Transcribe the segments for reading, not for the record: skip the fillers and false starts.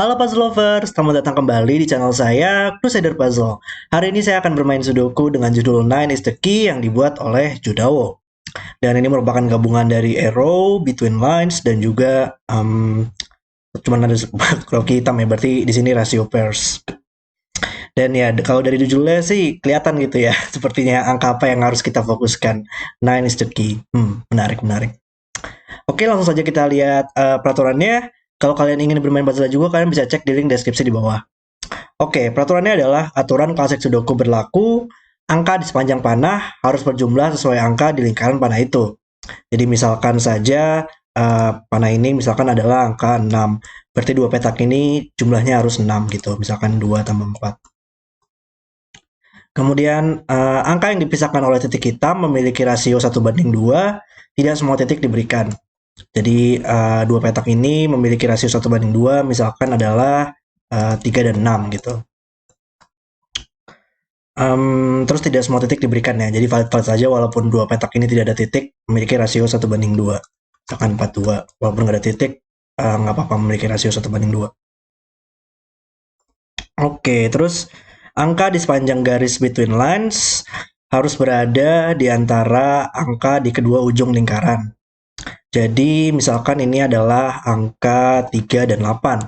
Halo Puzzle Lovers, selamat datang kembali di channel saya, Crusader Puzzle. Hari ini saya akan bermain Sudoku dengan judul Nine is the Key yang dibuat oleh Judawo. Dan ini merupakan gabungan dari arrow, between lines, dan juga cuman ada kroki hitam ya, berarti di sini rasio pairs. Dan ya, kalau dari judulnya sih kelihatan gitu ya, sepertinya angka apa yang harus kita fokuskan. Nine is the key. Menarik. Oke, langsung saja kita lihat peraturannya. Kalau kalian ingin bermain puzzle juga, kalian bisa cek di link deskripsi di bawah. Oke, peraturannya adalah aturan klasik Sudoku berlaku, angka di sepanjang panah harus berjumlah sesuai angka di lingkaran panah itu. Jadi misalkan saja panah ini misalkan adalah angka 6. Berarti dua petak ini jumlahnya harus 6 gitu. Misalkan 2 tambah 4. Kemudian angka yang dipisahkan oleh titik hitam memiliki rasio 1:2. Tidak semua titik diberikan. Jadi dua petak ini memiliki rasio 1:2, misalkan adalah 3 dan 6 gitu. Terus tidak semua titik diberikan ya, jadi valid saja walaupun dua petak ini tidak ada titik, memiliki rasio 1:2. Misalkan 42, walaupun nggak ada titik, nggak apa-apa memiliki rasio 1:2. Oke, terus angka di sepanjang garis between lines harus berada di antara angka di kedua ujung lingkaran. Jadi misalkan ini adalah angka 3 dan 8.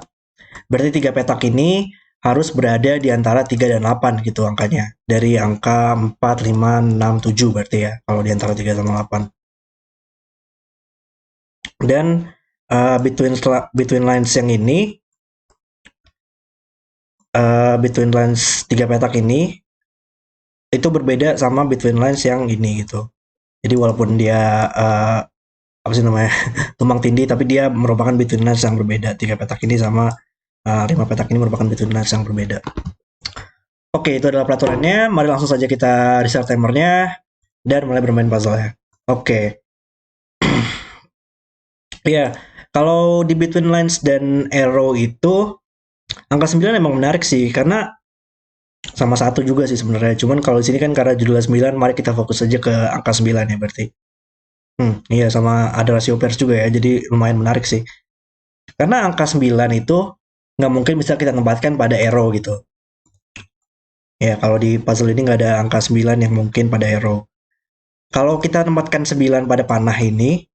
Berarti tiga petak ini harus berada di antara 3 dan 8 gitu angkanya. Dari angka 4, 5, 6, 7 berarti ya, kalau di antara 3 sama 8. Dan between lines yang ini, between lines 3 petak ini, itu berbeda sama between lines yang ini gitu. Jadi walaupun dia apa sih namanya tumpang tindih, tapi dia merupakan between lines yang berbeda. 3 petak ini sama 5 petak ini merupakan between lines yang berbeda. Oke, itu adalah peraturannya. Mari langsung saja kita restart timernya dan mulai bermain puzzle ya. Oke. Ya, kalau di between lines dan arrow itu angka 9 emang menarik sih karena sama satu juga sih sebenarnya. Cuman kalau di sini kan karena judulnya 9, mari kita fokus saja ke angka 9 ya berarti. Iya sama ada rasio pairs juga ya. Jadi lumayan menarik sih. Karena angka 9 itu nggak mungkin bisa kita tempatkan pada arrow gitu. Ya, kalau di puzzle ini nggak ada angka 9 yang mungkin pada arrow. Kalau kita tempatkan 9 pada panah ini,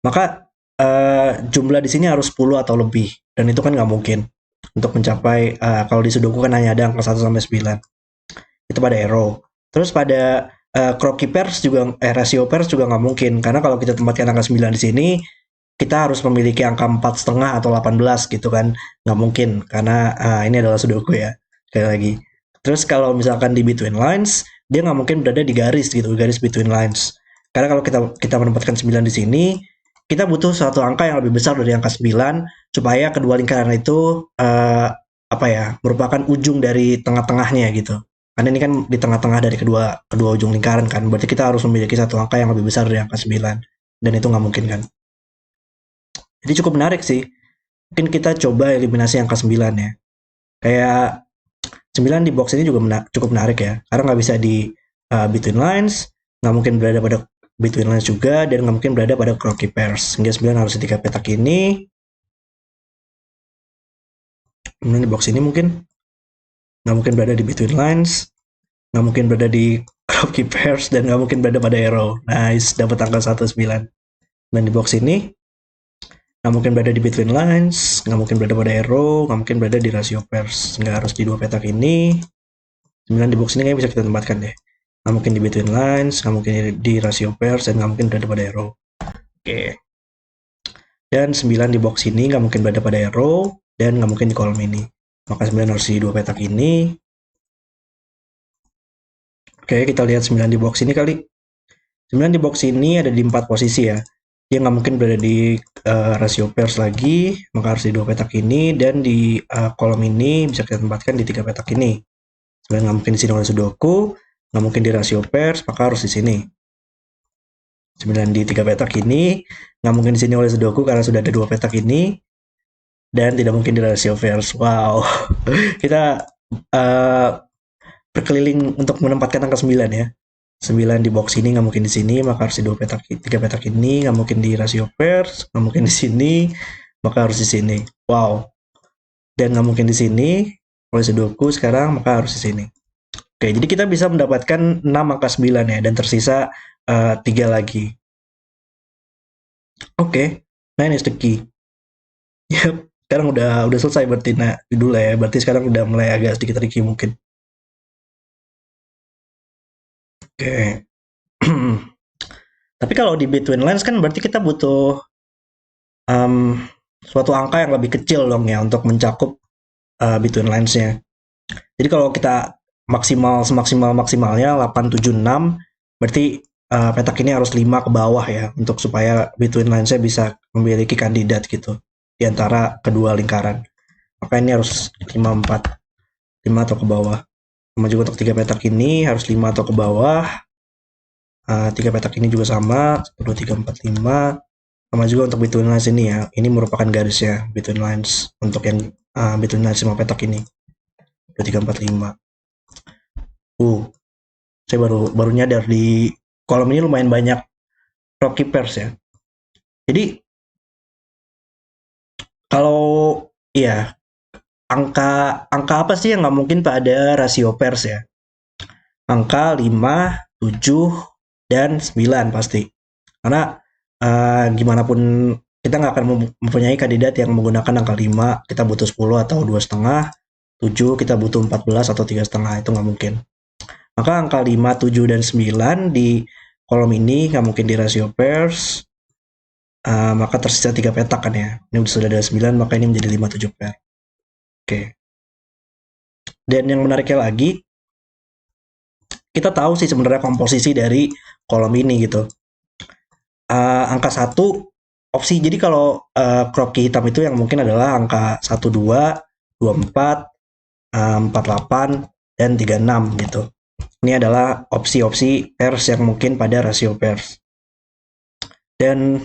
maka jumlah di sini harus 10 atau lebih. Dan itu kan nggak mungkin. Untuk mencapai, kalau di Sudoku kan hanya ada angka 1 sampai 9. Itu pada arrow. Terus pada croquis pairs juga, rasio pairs juga nggak mungkin. Karena kalau kita tempatkan angka 9 di sini, kita harus memiliki angka 4,5 atau 18 gitu kan. Nggak mungkin, karena ini adalah Sudoku ya. Sekali lagi. Terus kalau misalkan di between lines, dia nggak mungkin berada di garis gitu, garis between lines. Karena kalau kita menempatkan 9 di sini, kita butuh suatu angka yang lebih besar dari angka 9 supaya kedua lingkaran itu apa ya, merupakan ujung dari tengah-tengahnya gitu. Karena ini kan di tengah-tengah dari kedua ujung lingkaran kan. Berarti kita harus memiliki satu angka yang lebih besar dari angka 9. Dan itu nggak mungkin kan. Jadi cukup menarik sih. Mungkin kita coba eliminasi angka 9 ya. Kayak 9 di box ini juga cukup menarik ya. Karena nggak bisa di between lines, nggak mungkin berada pada between lines juga, dan nggak mungkin berada pada croquis pairs. Sehingga 9 harus di 3 petak ini. Kemudian di box ini mungkin nggak mungkin berada di between lines, nggak mungkin berada di croquis pairs, dan nggak mungkin berada pada arrow. Nice, dapat angka 19. Dan di box ini nggak mungkin berada di between lines, nggak mungkin berada pada arrow, nggak mungkin berada di rasio pairs. Nggak harus di dua petak ini. 9 di box ini kayaknya bisa kita tempatkan deh. Nggak mungkin di between lines, nggak mungkin di rasio pairs, dan nggak mungkin berada pada arrow. Oke. Dan 9 di box ini nggak mungkin berada pada arrow, dan nggak mungkin di kolom ini. Maka 9 harus di dua petak ini. Oke, kita lihat 9 di box ini kali. 9 di box ini ada di 4 posisi ya. Dia nggak mungkin berada di rasio pairs lagi, maka harus di dua petak ini, dan di kolom ini bisa kita tempatkan di 3 petak ini. 9 nggak mungkin di sini oleh Sudoku, nggak mungkin di rasio pairs, maka harus di sini. 9 di 3 petak ini, nggak mungkin di sini oleh Sudoku karena sudah ada 2 petak ini, dan tidak mungkin di rasio pairs. Wow, kita berkeliling untuk menempatkan angka 9 ya. 9 di box ini nggak mungkin di sini, maka harus di 2 petak, 3 petak ini, nggak mungkin di rasio pairs, nggak mungkin di sini, maka harus di sini. Wow, dan nggak mungkin di sini. Kalau Sudoku sekarang maka harus di sini. Oke, jadi kita bisa mendapatkan 6 angka 9 ya, dan tersisa 3 lagi. Oke, 9 is the key. Yap, sekarang udah selesai berarti dulu ya. Berarti sekarang udah mulai agak sedikit tricky mungkin. Oke. Tapi kalau di between lines kan berarti kita butuh um, suatu angka yang lebih kecil dong ya untuk mencakup between lines-nya. Jadi kalau kita maksimalnya 876, berarti petak ini harus 5 ke bawah ya untuk supaya between lines-nya bisa memiliki kandidat gitu di antara kedua lingkaran. Maka ini harus 54, 5 atau ke bawah. Sama juga untuk 3 petak ini harus 5 atau ke bawah. 3 petak ini juga sama, 1, 2, 3, 4, 5. Sama juga untuk between lines ini ya. Ini merupakan garisnya between lines untuk yang between lines 5 petak ini. 2, 3, 4, 5. Saya baru nyadar di kolom ini lumayan banyak crop keepers ya. Jadi kalau ya angka apa sih yang nggak mungkin pada rasio pairs ya? Angka 5, 7, dan 9 pasti. Karena gimana pun kita nggak akan mempunyai kandidat yang menggunakan angka 5, kita butuh 10 atau 2,5, 7 kita butuh 14 atau 3,5, itu nggak mungkin. Maka angka 5, 7, dan 9 di kolom ini nggak mungkin di rasio pairs. Maka tersisa 3 petak kan ya. Ini sudah ada 9, maka ini menjadi 5, 7 pair. Oke. Dan yang menariknya lagi, kita tahu sih sebenarnya komposisi dari kolom ini gitu. Angka 1 opsi. Jadi kalau crop key hitam itu yang mungkin adalah angka 12, 24, 48, dan 36 gitu. Ini adalah opsi-opsi pairs yang mungkin pada rasio pairs. Dan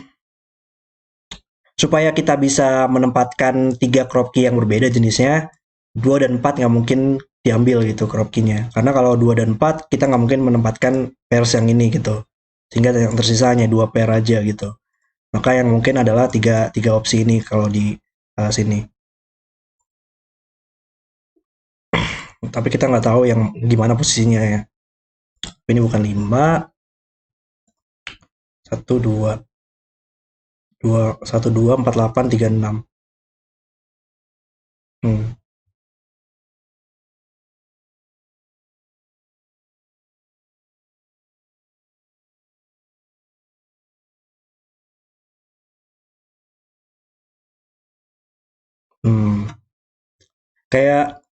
supaya kita bisa menempatkan 3 crop key yang berbeda jenisnya, 2 dan 4 nggak mungkin diambil gitu crop key-nya. Karena kalau 2 dan 4 kita nggak mungkin menempatkan pairs yang ini gitu. Sehingga yang tersisa hanya 2 pair aja gitu. Maka yang mungkin adalah tiga opsi ini kalau di sini. Tapi kita nggak tahu yang gimana posisinya ya. Ini bukan 5, 1, 2, 1, 2, 4, 8, 3, 6. Hmm. Hmm. Kayak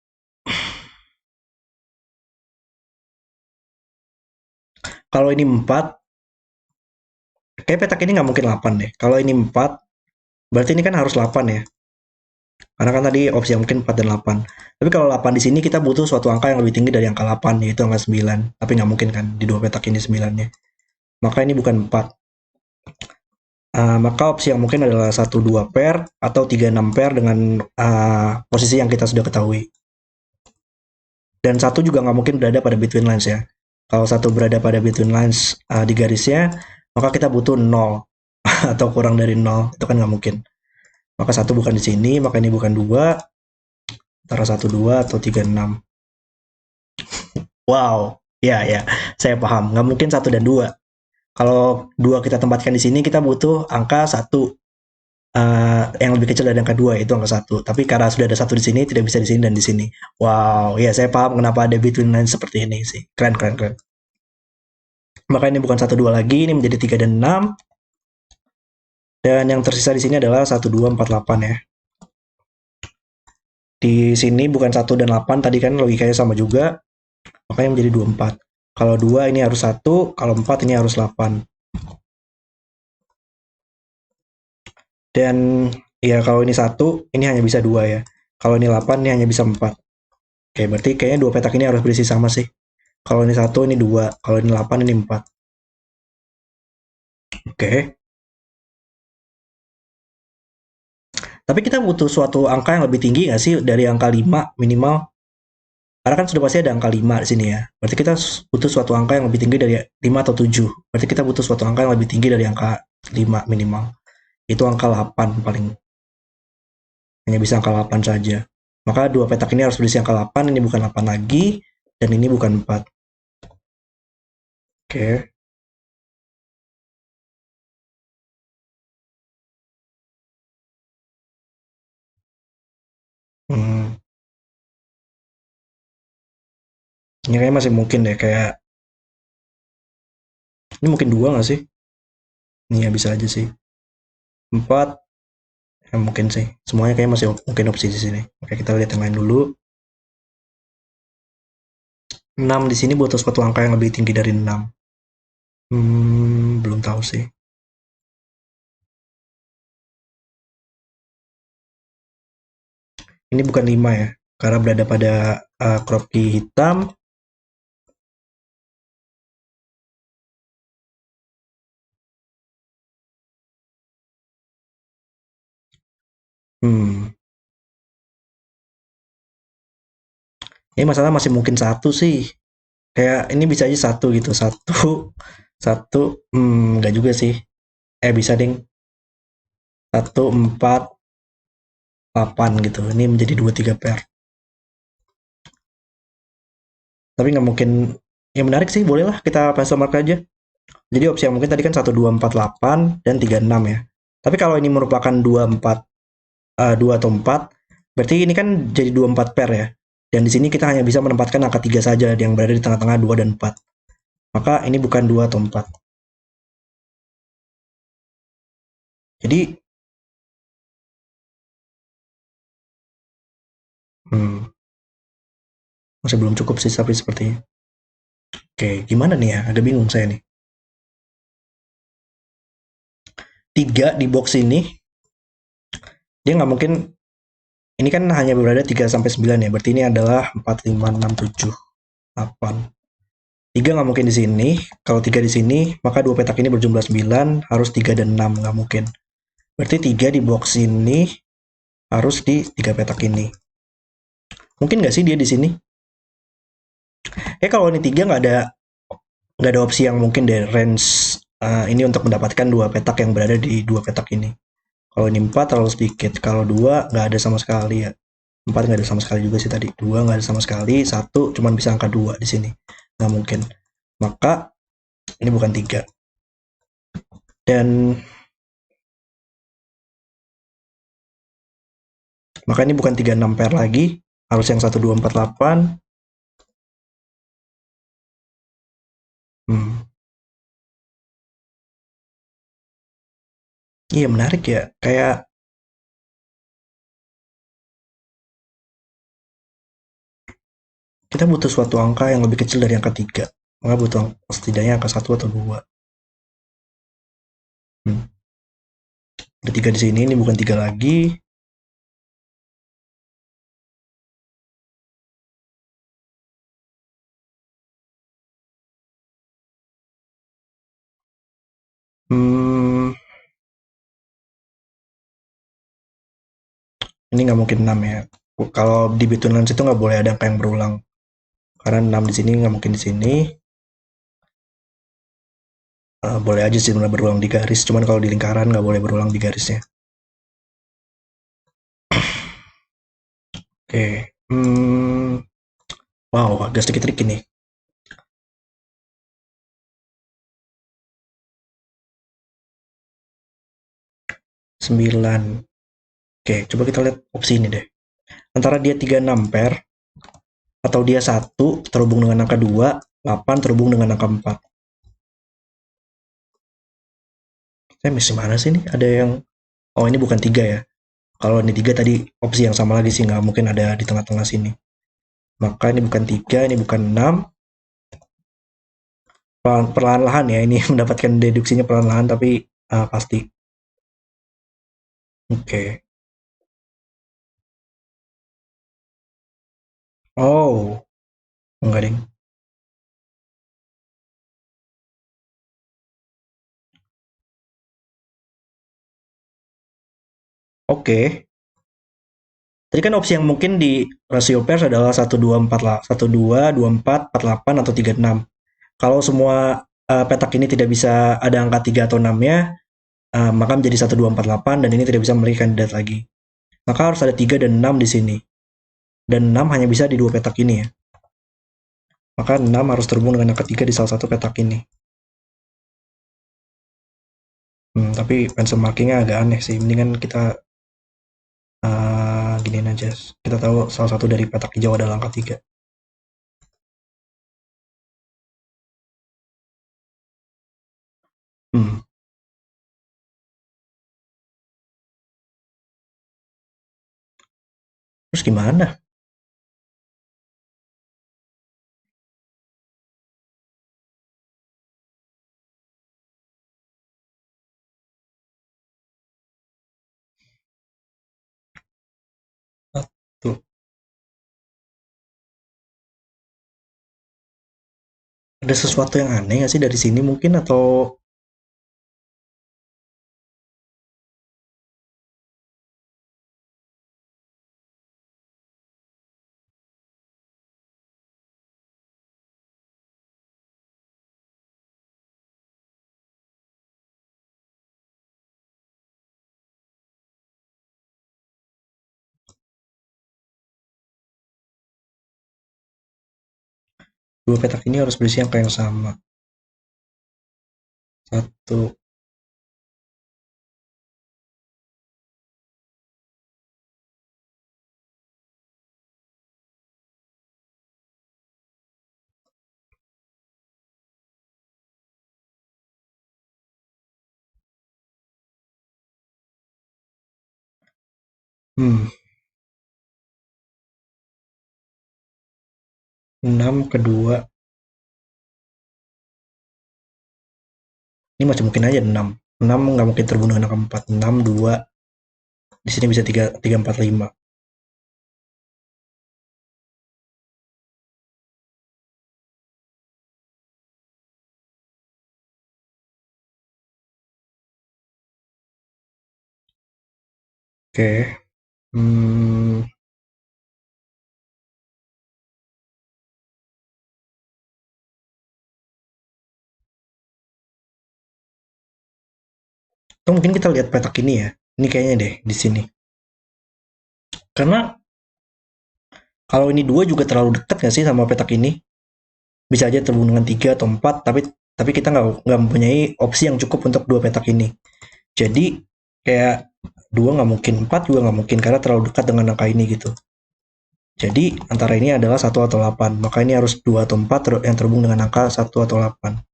kalau ini 4, kayak petak ini nggak mungkin 8 deh. Kalau ini 4, berarti ini kan harus 8 ya. Karena kan tadi opsi yang mungkin 4 dan 8. Tapi kalau 8 di sini kita butuh suatu angka yang lebih tinggi dari angka 8, yaitu angka 9. Tapi nggak mungkin kan di dua petak ini 9-nya. Maka ini bukan 4. Maka opsi yang mungkin adalah 1, 2 pair atau 3, 6 pair dengan posisi yang kita sudah ketahui. Dan 1 juga nggak mungkin berada pada between lines ya. Kalau 1 berada pada between lines di garisnya, maka kita butuh 0 atau kurang dari 0. Itu kan nggak mungkin. Maka 1 bukan di sini, maka ini bukan 2. Antara 1, 2 atau 3, 6. Wow, ya, saya paham. Nggak mungkin 1 dan 2. Kalau 2 kita tempatkan di sini, kita butuh angka 1 yang lebih kecil dari angka 2, itu angka 1. Tapi karena sudah ada 1 di sini, tidak bisa di sini dan di sini. Wow, ya saya paham kenapa ada between lines seperti ini sih. Keren, keren, keren. Maka ini bukan 1, 2 lagi, ini menjadi 3 dan 6. Dan yang tersisa di sini adalah 1, 2, 4, 8 ya. Di sini bukan 1 dan 8, tadi kan logikanya sama juga. Makanya menjadi 2, 4. Kalau 2 ini harus 1, kalau 4 ini harus 8. Dan ya kalau ini 1, ini hanya bisa 2 ya. Kalau ini 8, ini hanya bisa 4. Oke, berarti kayaknya 2 petak ini harus berisi sama sih. Kalau ini 1, ini 2. Kalau ini 8, ini 4. Oke. Tapi kita butuh suatu angka yang lebih tinggi nggak sih dari angka 5 minimal? Karena kan sudah pasti ada angka 5 di sini ya. Berarti kita butuh suatu angka yang lebih tinggi dari 5 atau 7. Berarti kita butuh suatu angka yang lebih tinggi dari angka 5 minimal. Itu angka 8 paling. Hanya bisa angka 8 saja. Maka dua petak ini harus berisi angka 8, ini bukan 8 lagi, dan ini bukan 4. Oke. Hmm. Ini kayaknya masih mungkin deh, kayak ini mungkin 2 nggak sih? Ini ya bisa aja sih. 4, ya mungkin sih. Semuanya kayaknya masih mungkin opsi di sini. Oke, kita lihat yang lain dulu. 6 di sini butuh suatu angka yang lebih tinggi dari 6. Belum tahu sih. Ini bukan 5 ya, karena berada pada crop key hitam. Hmm, ini masalah masih mungkin satu sih. Kayak ini bisa aja satu gitu, satu, satu, nggak juga sih. Bisa ding, 1, 4, 8 gitu. Ini menjadi 2, 3 pair. Tapi nggak mungkin, yang menarik sih, bolehlah kita pass mark aja. Jadi opsi yang mungkin tadi kan 1, 2, 4, 8 dan 3, 6 ya. Tapi kalau ini merupakan 2 atau 4, berarti ini kan jadi 2, 4 pair ya. Dan di sini kita hanya bisa menempatkan angka 3 saja yang berada di tengah-tengah 2 dan 4. Maka ini bukan 2 atau 4. Jadi, hmm, masih belum cukup sih tapi sepertinya. Oke, gimana nih ya? Agak bingung saya nih. 3 di box ini, dia nggak mungkin, ini kan hanya berada 3 sampai 9 ya. Berarti ini adalah 4, 5, 6, 7, 8. 3 nggak mungkin di sini. Kalau 3 di sini, maka dua petak ini berjumlah 9, harus 3 dan 6, nggak mungkin. Berarti 3 di box ini harus di 3 petak ini. Mungkin nggak sih dia di sini? Kalau ini 3 nggak ada opsi yang mungkin deh range ini untuk mendapatkan dua petak yang berada di dua petak ini. Kalau ini 4 terlalu sedikit. Kalau 2 nggak ada sama sekali ya. 4 nggak ada sama sekali juga sih tadi. 2 nggak ada sama sekali. 1 cuman bisa angka 2 di sini. Nggak mungkin. Maka ini bukan 3. Dan maka ini bukan 3, 6 pair lagi. Harus yang 1, 2, 4, 8. Hmm. Iya menarik ya. Kayak kita butuh suatu angka yang lebih kecil dari angka 3. Maka butuh setidaknya angka 1 atau 2. Hmm. Ada 3 di sini, ini bukan 3 lagi. Hmm, ini nggak mungkin 6 ya. Kalau di between lines itu nggak boleh ada angka yang berulang. Karena 6 di sini nggak mungkin di sini. Boleh aja sih sebenarnya berulang di garis, cuman kalau di lingkaran nggak boleh berulang di garisnya. Oke. Wow, agak sedikit tricky nih. 9. Oke, coba kita lihat opsi ini deh. Antara dia 3, 6 pair, atau dia 1 terhubung dengan angka 2, 8 terhubung dengan angka 4. Saya mesti mana sih nih? Ada yang, oh ini bukan 3 ya. Kalau ini 3 tadi opsi yang sama lagi sih, nggak mungkin ada di tengah-tengah sini. Maka ini bukan 3, ini bukan 6. Perlahan-lahan ya, ini mendapatkan deduksinya perlahan-lahan tapi pasti. Oke. Oh, enggak ding. Oke. Tadi kan opsi yang mungkin di rasio pairs adalah 1, 2, 4 lah. 1, 2, 2, 4, 4, 8 atau 3, 6. Kalau semua petak ini tidak bisa ada angka 3 atau 6-nya, maka menjadi 1, 2, 4, 8 dan ini tidak bisa memiliki kandidat lagi. Maka harus ada 3 dan 6 di sini. dan 6 hanya bisa di dua petak ini ya. Maka 6 harus terhubung dengan angka 3 di salah satu petak ini. Tapi pencil markingnya agak aneh sih. Mendingan kita giniin aja. Kita tahu salah satu dari petak hijau adalah angka 3. Hmm. Terus gimana? Tuh. Ada sesuatu yang aneh nggak sih dari sini mungkin atau dua petak ini harus berisi angka yang sama. Satu. Hmm. 6 kedua. Ini masih mungkin aja 6. 6 nggak mungkin terbunuh dengan angka 4. 6, 2. Di sini bisa 3, 3 4, 5. Oke. Hmm. Atau mungkin kita lihat petak ini ya. Ini kayaknya deh di sini. Karena kalau ini 2 juga terlalu dekat nggak sih sama petak ini? Bisa aja terhubung dengan 3 atau 4, tapi kita nggak mempunyai opsi yang cukup untuk dua petak ini. Jadi kayak 2 nggak mungkin, 4 juga nggak mungkin karena terlalu dekat dengan angka ini gitu. Jadi antara ini adalah satu atau 8. Maka ini harus 2 atau 4 yang terhubung dengan angka 1 atau 8.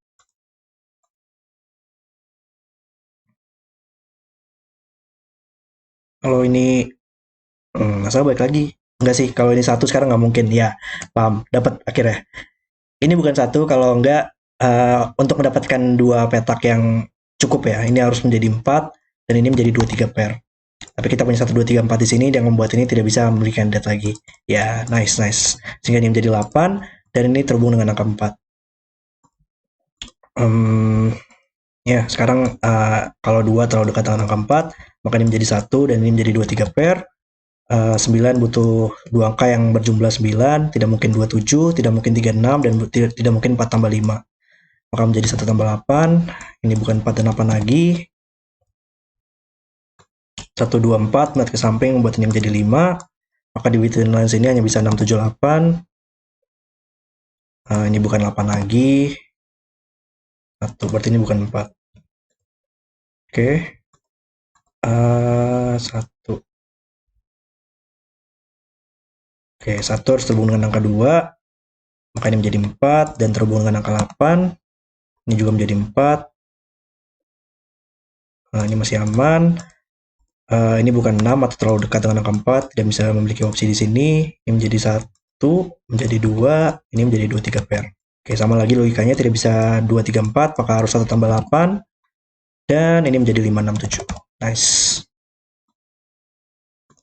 Kalau ini masa baik lagi. Enggak sih, kalau ini satu sekarang nggak mungkin. Ya, paham. Dapat akhirnya. Ini bukan satu, kalau enggak untuk mendapatkan dua petak yang cukup ya. Ini harus menjadi 4 dan ini menjadi 2 3 pair. Tapi kita punya 1 2 3 4 di sini yang membuat ini tidak bisa memberikan kandidat lagi. Ya, nice nice. Sehingga ini menjadi 8 dan ini terhubung dengan angka 4. Ya, sekarang kalau 2 terlalu dekat dengan angka 4, maka ini menjadi 1 dan ini menjadi 2 3 pair. 9 butuh dua angka yang berjumlah 9, tidak mungkin 27, tidak mungkin 36, dan tidak mungkin 4 tambah 5. Maka menjadi 1 tambah 8, ini bukan 4 dan 8 lagi. 1, 2, 4, melihat ke samping membuat ini menjadi 5. Maka di between lines ini hanya bisa 6, 7, 8. Ini bukan 8 lagi. 1, berarti ini bukan 4. Oke. 1. Oke, 1 harus terhubung dengan angka 2. Maka ini menjadi 4 dan terhubung dengan angka 8. Ini juga menjadi 4. Nah, ini masih aman. Ini bukan 6 atau terlalu dekat dengan angka 4, tidak bisa memiliki opsi di sini. Ini menjadi 1, menjadi 2, ini menjadi 2 3 pair. Oke, sama lagi logikanya, tidak bisa 2 3 4, maka harus 1 tambah 8 dan ini menjadi 5 6 7. Nice.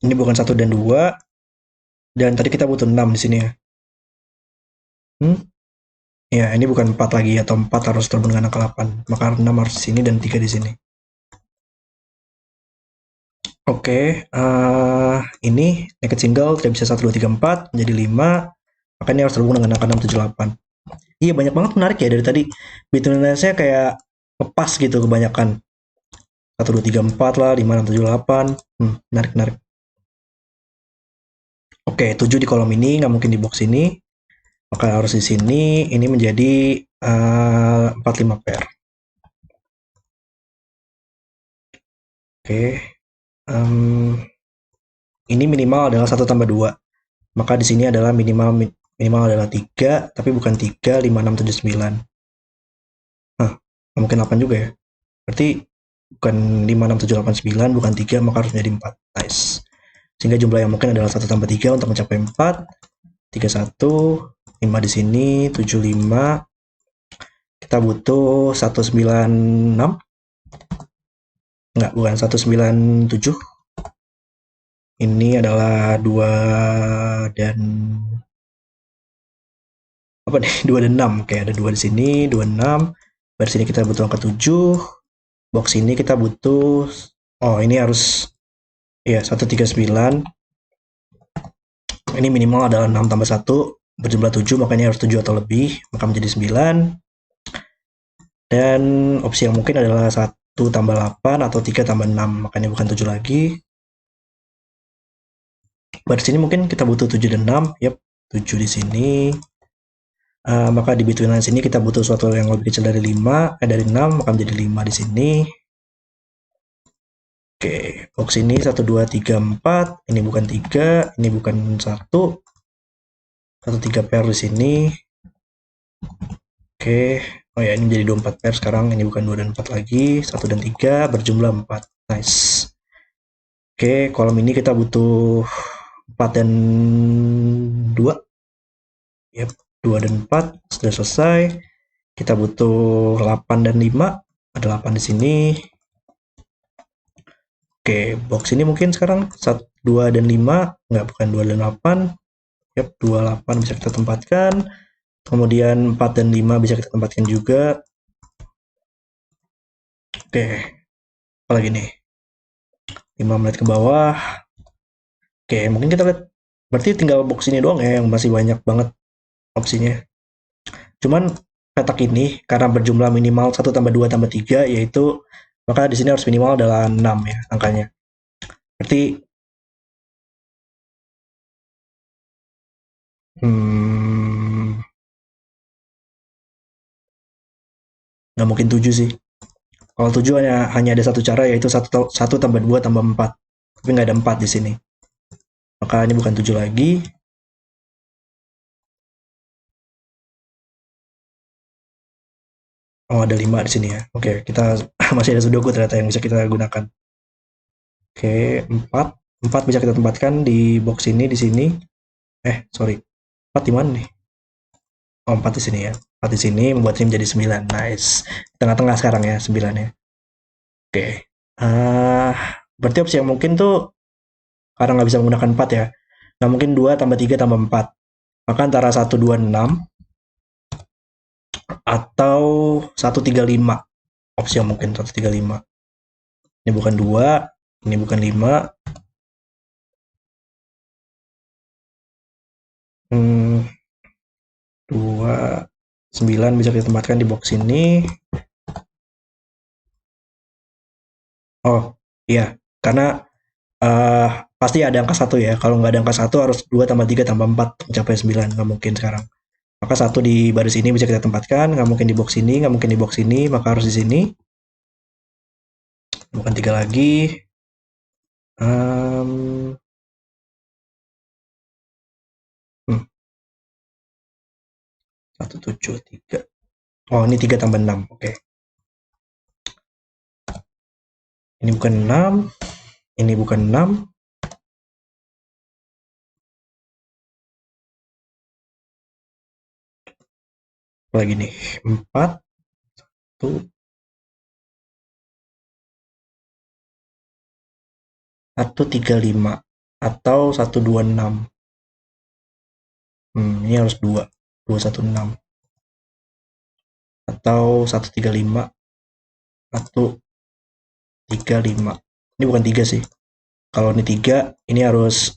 Ini bukan 1 dan 2 dan tadi kita butuh 6 di sini ya. Ya, ini bukan 4 lagi atau 4 harus terhubung dengan angka 8. Maka 6 harus di sini dan 3 di sini. Oke, ini naked single tidak bisa 1 2 3 4 menjadi 5. Maka ini harus terhubung dengan angka 6 7 8. Iya, banyak banget menarik ya dari tadi. Between lines-nya kayak lepas gitu kebanyakan. 1 2 3 4 lah, 5 6 7 8. Menarik menarik. Oke. Oke, 7 di kolom ini, nggak mungkin di box ini. Maka harus di sini, ini menjadi 45 pair. Oke, ini minimal adalah 1 tambah 2. Maka di sini adalah minimal adalah 3, tapi bukan 3, 5, 6, 7, 9. Nah, mungkin 8 juga ya. Berarti bukan 5, 6, 7, 8, 9, bukan 3, maka harus menjadi 4. Nice. Sehingga jumlah yang mungkin adalah 1 tambah 3 untuk mencapai 4. 3, 1, 5 di sini, 7, 5. Kita butuh 196. Enggak, bukan 197. Ini adalah 2 dan apa nih? 2 dan 6. Oke, ada 2 di sini, 2, 6. Dari sini kita butuh angka 7. Box ini kita butuh, oh ini harus ya 139. Ini minimal adalah 6 tambah 1 berjumlah 7, makanya harus 7 atau lebih, maka menjadi 9. Dan opsi yang mungkin adalah 1 tambah 8 atau 3 tambah 6, makanya bukan 7 lagi. Dari sini mungkin kita butuh 7 dan 6, yep, 7 di sini. Maka di between lines ini kita butuh suatu yang lebih kecil dari 5, dari 6, maka menjadi 5 di sini. Oke, box ini 1, 2, 3, 4. Ini bukan 3, ini bukan 1. 1, 3 pair di sini. Oke, oh ya ini menjadi 24 pair sekarang. Ini bukan 2 dan 4 lagi. 1 dan 3 berjumlah 4. Nice. Oke, kolom ini kita butuh 4 dan 2. Yep, 2 dan 4 sudah selesai. Kita butuh 8 dan 5. Ada 8 di sini. Oke, box ini mungkin sekarang 1, 2 dan 5. Nggak, bukan 2 dan 8. Yep, 2, 8 bisa kita tempatkan. Kemudian 4 dan 5 bisa kita tempatkan juga. Oke, apa lagi nih? 5 menit ke bawah. Oke, mungkin kita lihat. Berarti tinggal box ini doang ya yang masih banyak banget opsinya. Cuman petak ini karena berjumlah minimal 1 tambah 2 tambah 3, yaitu maka di sini harus minimal adalah 6 ya angkanya. Berarti nggak mungkin 7 sih. Kalau 7 hanya ada satu cara, yaitu 1 tambah 2 tambah 4. Tapi nggak ada 4 di sini. Maka ini bukan 7 lagi. Oh, ada 5 di sini ya. Oke, kita masih ada Sudoku ternyata yang bisa kita gunakan. Oke, 4. 4 bisa kita tempatkan di box ini, di sini. Sorry. 4 di mana nih? Oh, 4 di sini ya. 4 di sini membuat ini menjadi 9. Nice. Tengah-tengah sekarang ya, 9 ya. Oke. Berarti opsi yang mungkin tuh, karena nggak bisa menggunakan 4 ya. Nggak mungkin 2 tambah 3 tambah 4. Maka antara 1, 2, 6 atau 1, 3, 5. Opsi yang mungkin 1, 3, 5. Ini bukan 2, ini bukan 5. 2, 9 bisa kita tempatkan di box ini. Oh, iya. Karena pasti ada angka 1 ya. Kalau nggak ada angka 1 harus 2 tambah 3 tambah 4 mencapai 9. Nggak mungkin sekarang. Maka 1 di baris ini bisa kita tempatkan. Nggak mungkin di box ini, nggak mungkin di box ini. Maka harus di sini. Bukan 3 lagi. 1, 7, 3. Oh, ini 3 tambah 6. Oke. Ini bukan 6. Ini bukan 6. Lagi nih. 4. 1. 1, 3, 5. Atau 1, 2, 6. Ini harus 2. 2, 1, 6. Atau 1, 3, 5. 1, 3, 5. Ini bukan 3 sih. Kalau ini 3, ini harus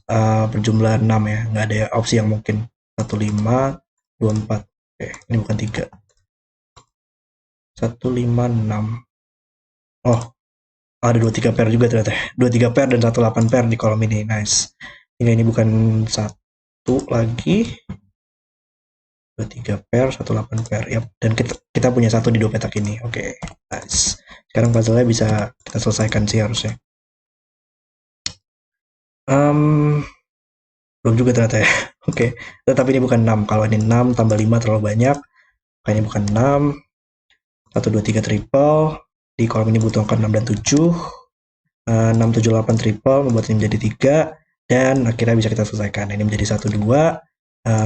berjumlah 6 ya. Nggak ada opsi yang mungkin. 1, 5, 2, 4. Oke, ini bukan 3. 1, 5, 6. Oh, ada 2, 3 pair juga ternyata. 2, 3 pair dan 1, 8 pair di kolom ini. Nice. Ini bukan 1. satu lagi, 23 pair, 18 pair. Yap. Dan kita punya satu di dua petak ini. Oke, nice. Sekarang puzzle-nya bisa kita selesaikan sih harusnya. Belum juga ternyata ya. Oke, tetapi ini bukan 6. Kalau ini 6 tambah 5 terlalu banyak. Makanya bukan 6. 1, 2, 3 triple. Di kolom ini butuh angka 6 dan 7. 6, 7, 8 triple membuat ini menjadi 3. Dan akhirnya bisa kita selesaikan. Ini menjadi 1, 2.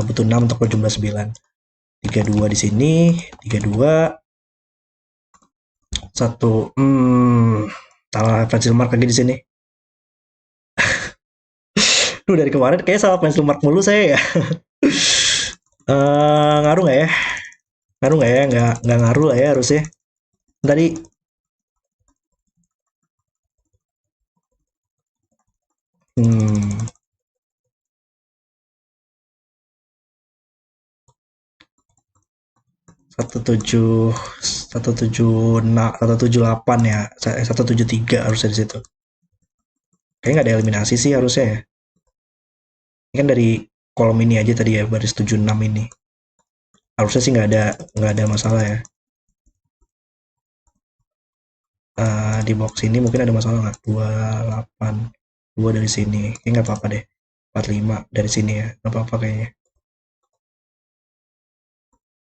Butuh 6 untuk berjumlah 9. 3, 2 di sini. 3, 2. 1. Salah pencil mark lagi di sini. Dari kemarin kayak salah pencil mark mulu saya ya. Ngaruh nggak ya? Ngaruh nggak ya? Nggak ngaruh lah ya harusnya. Tadi satu tujuh delapan ya, 173 harusnya di situ. Kayaknya nggak ada eliminasi sih harusnya ya. Ini kan dari kolom ini aja tadi ya, baris 76 ini. Harusnya sih nggak ada masalah ya. Di box ini mungkin ada masalah nggak? 28, 2 dari sini. Ini nggak apa-apa deh. 45 dari sini ya, nggak apa-apa kayaknya.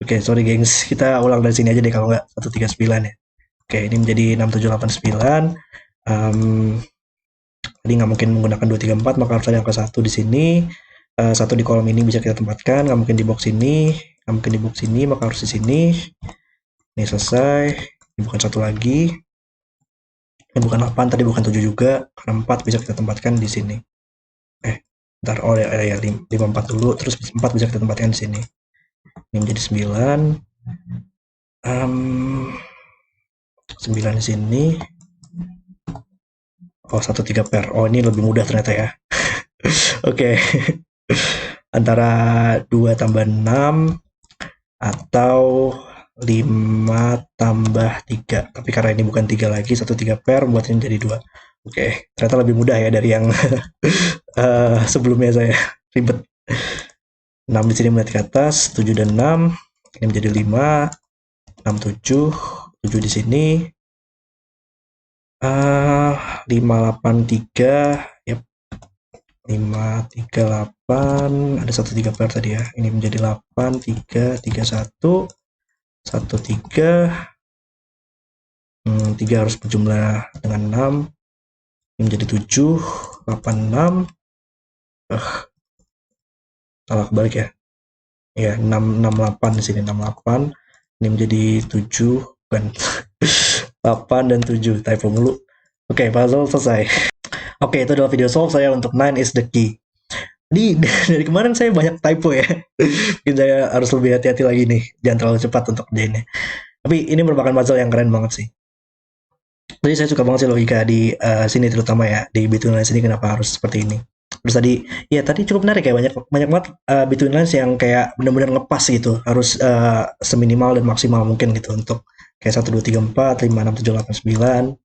Oke, sorry gengs, kita ulang dari sini aja deh kalau nggak 139 ya. Oke, ini menjadi 6789. Tadi nggak mungkin menggunakan 234, maka harus ada angka 1 di sini. 1 di kolom ini bisa kita tempatkan, nggak mungkin di box ini, nggak mungkin di box ini, maka harus di sini. Ini selesai. Ini bukan 1 lagi. Ini bukan 8, tadi bukan 7 juga, karena 4 bisa kita tempatkan di sini. Ntar, oh ya, 54 dulu, terus 4 bisa kita tempatkan di sini. Ini menjadi 9. 9 di sini. Oh, 1 3 pair. Oh, ini lebih mudah ternyata ya. Oke. Antara 2 tambah 6 atau 5 tambah 3. Tapi karena ini bukan 3 lagi, 1 3 pair buat ini jadi 2. Oke, ternyata lebih mudah ya dari yang sebelumnya saya ribet. 6 di sini melihat ke atas, 7 dan 6. Ini menjadi 5, 6, 7. 7 di sini. 5, 8, 3. Yep. 5, 3, 8. Ada 1 3 pair tadi ya. Ini menjadi 8, 3, 3, 1. 1, 3. 3 harus berjumlah dengan 6. Ini menjadi 7, 8, 6. Salah kebalik ya. Ya, 6, 6, 8 di sini, 6, 8. Ini menjadi 7, bukan. 8 dan 7, typo mulu. Oke, puzzle selesai. Oke, itu adalah video solve saya untuk 9 is the key. Dari kemarin saya banyak typo ya. Mungkin saya harus lebih hati-hati lagi nih. Jangan terlalu cepat untuk kerjainnya. Tapi ini merupakan puzzle yang keren banget sih. Jadi saya suka banget sih logika di sini terutama ya. Di Between Lines ini kenapa harus seperti ini. Terus tadi cukup menarik ya. Banyak banget Between Lines yang kayak benar-benar ngepas gitu. Harus seminimal dan maksimal mungkin gitu. Untuk kayak 1, 2, 3, 4, 5, 6, 7, 8, 9.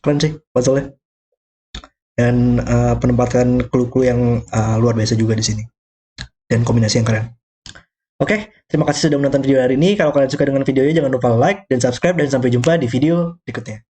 Keren sih puzzle-nya. Dan penempatan clue-clue yang luar biasa juga di sini. Dan kombinasi yang keren. Oke, terima kasih sudah menonton video hari ini. Kalau kalian suka dengan videonya, jangan lupa like dan subscribe. Dan sampai jumpa di video berikutnya.